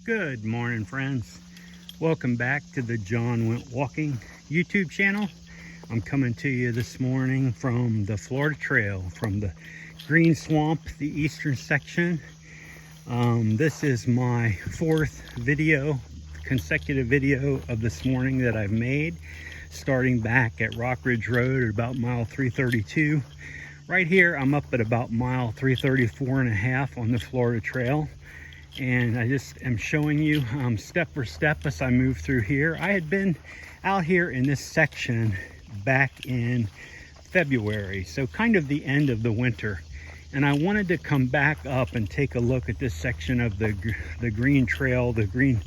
Good morning, friends. Welcome back to the John Went Walking YouTube channel. I'm coming to you this morning from the Florida Trail, from the Green Swamp, the eastern section. This is my fourth consecutive video of this morning that I've made, starting back at Rock Ridge Road at about mile 332. Right here, I'm up at about mile 334 and a half on the Florida Trail. And I just am showing you step for step as I move through here. I had been out here in this section back in February, so kind of the end of the winter. And I wanted to come back up and take a look at this section of the green trail, the green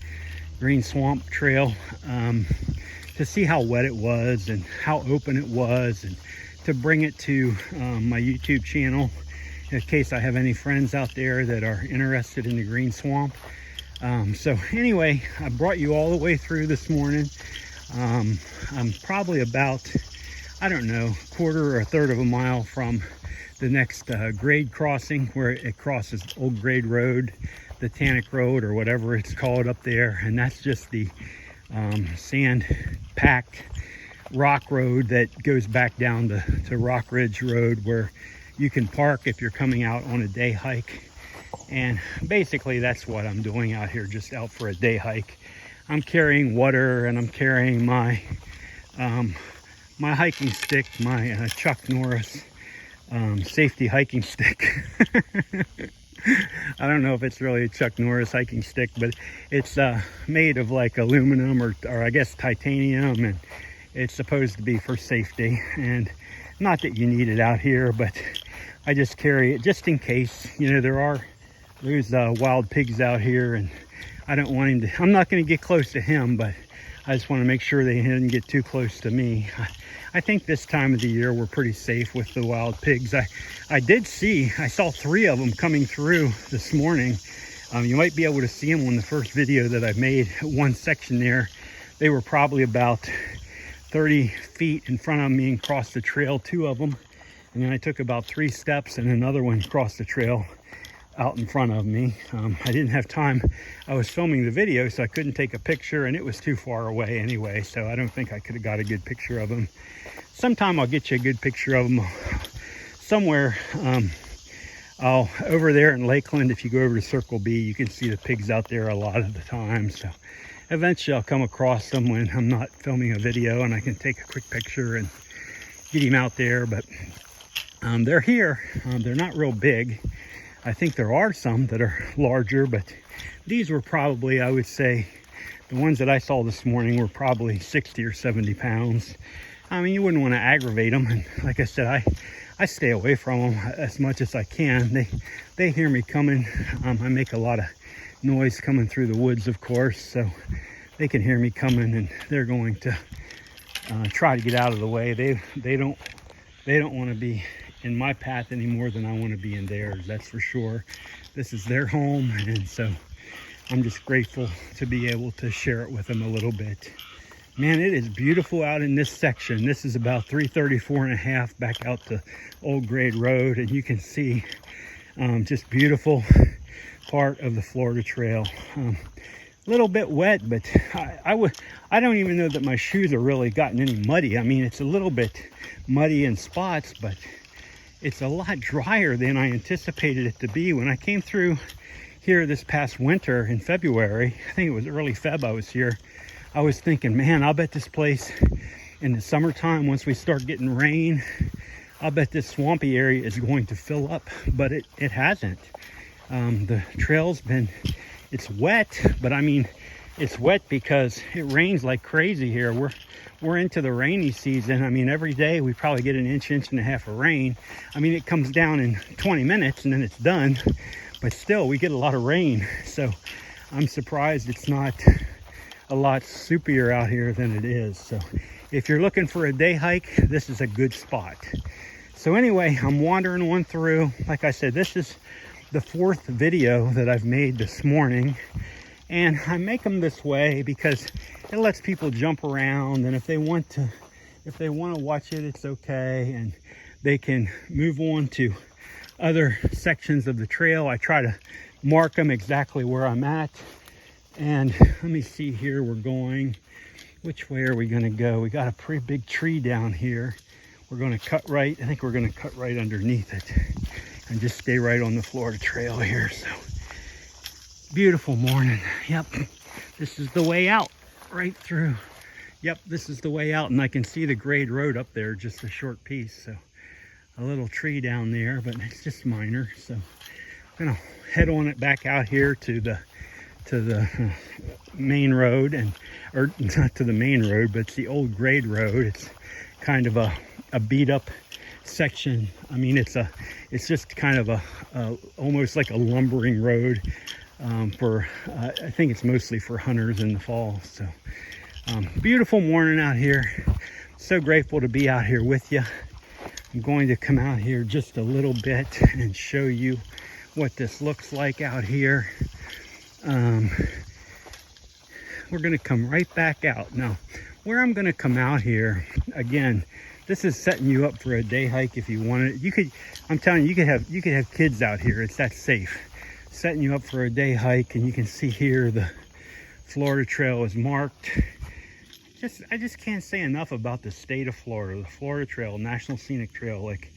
swamp trail, to see how wet it was and how open it was, and to bring it to my YouTube channel in case I have any friends out there that are interested in the green swamp. So anyway, I brought you all the way through this morning. I'm probably about, I don't know, quarter or a third of a mile from the next grade crossing, where it crosses Old Grade Road, the Tannic Road, or whatever it's called up there. And that's just the sand-packed rock road that goes back down to Rock Ridge Road, where you can park if you're coming out on a day hike. And basically that's what I'm doing out here, just out for a day hike. I'm carrying water, and I'm carrying my my hiking stick, my Chuck Norris safety hiking stick. I don't know if it's really a Chuck Norris hiking stick, but it's made of like aluminum or I guess titanium, and it's supposed to be for safety. And not that you need it out here, but I just carry it just in case. You know, there's wild pigs out here, and I don't want him to, I'm not going to get close to him, but I just want to make sure they didn't get too close to me. I think this time of the year we're pretty safe with the wild pigs. I saw 3 of them coming through this morning. You might be able to see them on the first video that I made. One section there, they were probably about 30 feet in front of me and crossed the trail, 2 of them. And then I took about 3 steps and another one crossed the trail out in front of me. I didn't have time. I was filming the video, so I couldn't take a picture, and it was too far away anyway, so I don't think I could have got a good picture of them. Sometime I'll get you a good picture of them somewhere. Over there in Lakeland, if you go over to Circle B, you can see the pigs out there a lot of the time. So eventually I'll come across them when I'm not filming a video, and I can take a quick picture and get him out there. But they're here. They're not real big. I think there are some that are larger, but these were probably, I would say, the ones that I saw this morning were probably 60 or 70 pounds. I mean, you wouldn't want to aggravate them. And like I said, I stay away from them as much as I can. They hear me coming. I make a lot of noise coming through the woods, of course, so they can hear me coming, and they're going to try to get out of the way. They don't want to be in my path any more than I want to be in theirs, that's for sure. This is their home, and so I'm just grateful to be able to share it with them a little bit. Man, it is beautiful out in this section. This is about 334 and a half back out to Old Grade Road, and you can see just beautiful part of the Florida Trail. A little bit wet, but I don't even know that my shoes are really gotten any muddy. I mean, it's a little bit muddy in spots, but it's a lot drier than I anticipated it to be. When I came through here this past winter in February, I think it was early Feb I was here, I was thinking, man, I'll bet this place in the summertime, once we start getting rain, I'll bet this swampy area is going to fill up, but it hasn't. The trail's it's wet, but I mean, it's wet because it rains like crazy here. We're into the rainy season. I mean, every day we probably get an inch and a half of rain. I mean, it comes down in 20 minutes and then it's done, but still we get a lot of rain. So I'm surprised it's not a lot soupier out here than it is. So if you're looking for a day hike, this is a good spot. So anyway, I'm wandering one through. Like I said, this is the 4th video that I've made this morning, and I make them this way because it lets people jump around, and if they want to watch it, it's okay, and they can move on to other sections of the trail. I try to mark them exactly where I'm at And let me see here, we're going, which way are we gonna go? We got a pretty big tree down here. We're gonna cut right, I think we're gonna cut right underneath it and just stay right on the Florida Trail here. So beautiful morning. Yep, this is the way out, right through. Yep, this is the way out, and I can see the grade road up there, just a short piece. So a little tree down there, but it's just minor. So I'm gonna head on it back out here to the main road, or not to the main road, but it's the old grade road. It's kind of a beat up section. I mean, it's just kind of a almost like a lumbering road for I think it's mostly for hunters in the fall. So beautiful morning out here. So grateful to be out here with you. I'm going to come out here just a little bit and show you what this looks like out here. We're going to come right back out. Now, where I'm going to come out here, again, this is setting you up for a day hike if you want it. You could, I'm telling you, you could have kids out here. It's that safe. Setting you up for a day hike, and you can see here the Florida Trail is marked. I just can't say enough about the state of Florida, the Florida Trail, National Scenic Trail. Like,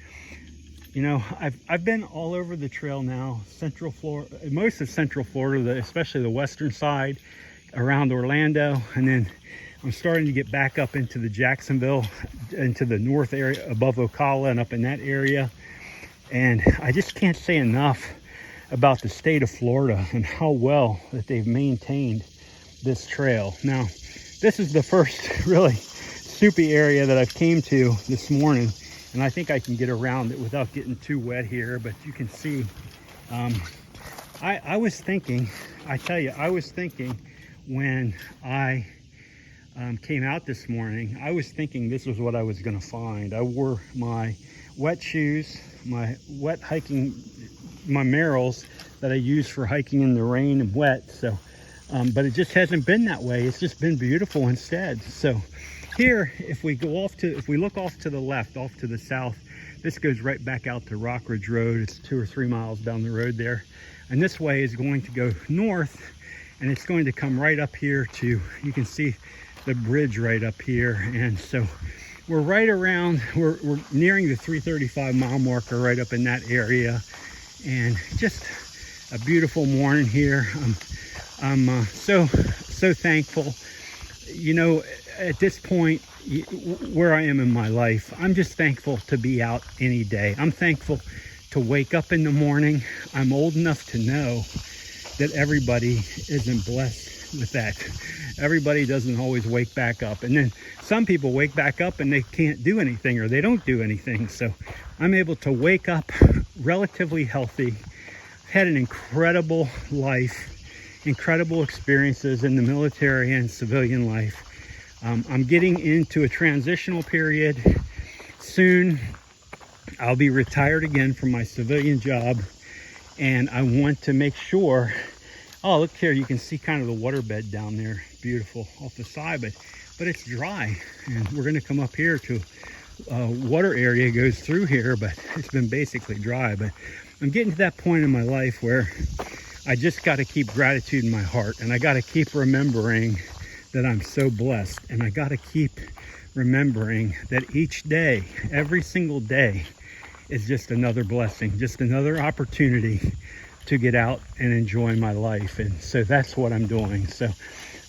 you know, I've been all over the trail now, Central Florida, most of Central Florida, especially the western side, around Orlando, and then I'm starting to get back up into the Jacksonville, into the north area above Ocala and up in that area. And I just can't say enough about the state of Florida and how well that they've maintained this trail. Now, this is the first really soupy area that I've came to this morning, and I think I can get around it without getting too wet here. But you can see, I was thinking, I tell you, I was thinking when I came out this morning, I was thinking this was what I was going to find. I wore my wet shoes, my wet hiking, my Merrells that I use for hiking in the rain and wet. So but it just hasn't been that way. It's just been beautiful instead. So here, if we look off to the left, off to the south, this goes right back out to Rockridge Road. It's 2 or 3 miles down the road there. And this way is going to go north, and it's going to come right up here to, you can see the bridge right up here. And so we're right around, we're nearing the 335 mile marker right up in that area. And just a beautiful morning here. I'm so thankful. You know, at this point where I am in my life, I'm just thankful to be out any day. I'm thankful to wake up in the morning. I'm old enough to know that everybody isn't blessed with that. Everybody doesn't always wake back up. And then some people wake back up and they can't do anything, or they don't do anything. So I'm able to wake up relatively healthy, had an incredible life, incredible experiences in the military and civilian life. I'm getting into a transitional period. Soon I'll be retired again from my civilian job, and I want to make sure, oh, look here, you can see kind of the waterbed down there, beautiful off the side, but it's dry, and we're going to come up here to water area goes through here, but it's been basically dry. But I'm getting to that point in my life where I just got to keep gratitude in my heart, and I got to keep remembering that I'm so blessed, and I got to keep remembering that each day, every single day, is just another blessing, just another opportunity to get out and enjoy my life. And so that's what I'm doing. So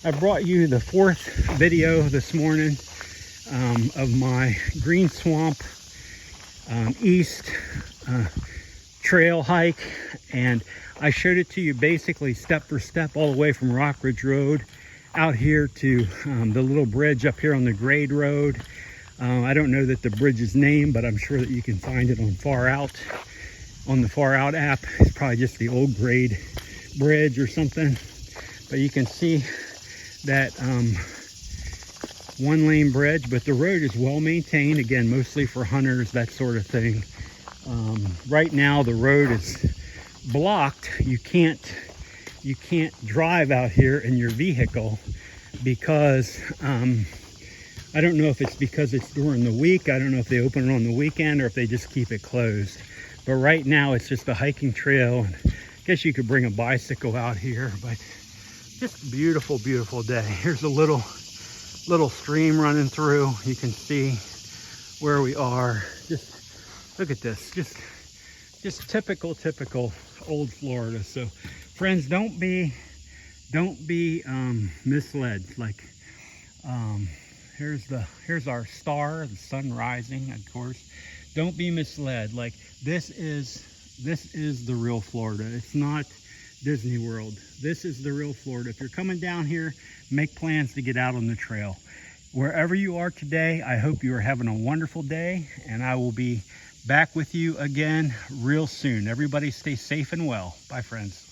I brought you the 4th video this morning of my Green Swamp East trail hike, and I showed it to you basically step for step all the way from Rockridge Road out here to the little bridge up here on the grade road. I don't know that the bridge's name, but I'm sure that you can find it on Far Out, on the Far Out app. It's probably just the old grade bridge or something. But you can see that 1-lane bridge, but the road is well maintained, again, mostly for hunters, that sort of thing. Right now the road is blocked. You can't drive out here in your vehicle because I don't know if it's because it's during the week. I don't know if they open it on the weekend or if they just keep it closed. But right now it's just a hiking trail. And I guess you could bring a bicycle out here, but Just a beautiful, beautiful day. Here's a little stream running through. You can see where we are. Just look at this. Just typical old Florida. So friends, don't be misled. Like here's our star, the sun rising, of course. Don't be misled. Like this is the real Florida. It's not Disney World. This is the real Florida. If you're coming down here, make plans to get out on the trail. Wherever you are today, I hope you are having a wonderful day, and I will be back with you again real soon. Everybody stay safe and well. Bye, friends.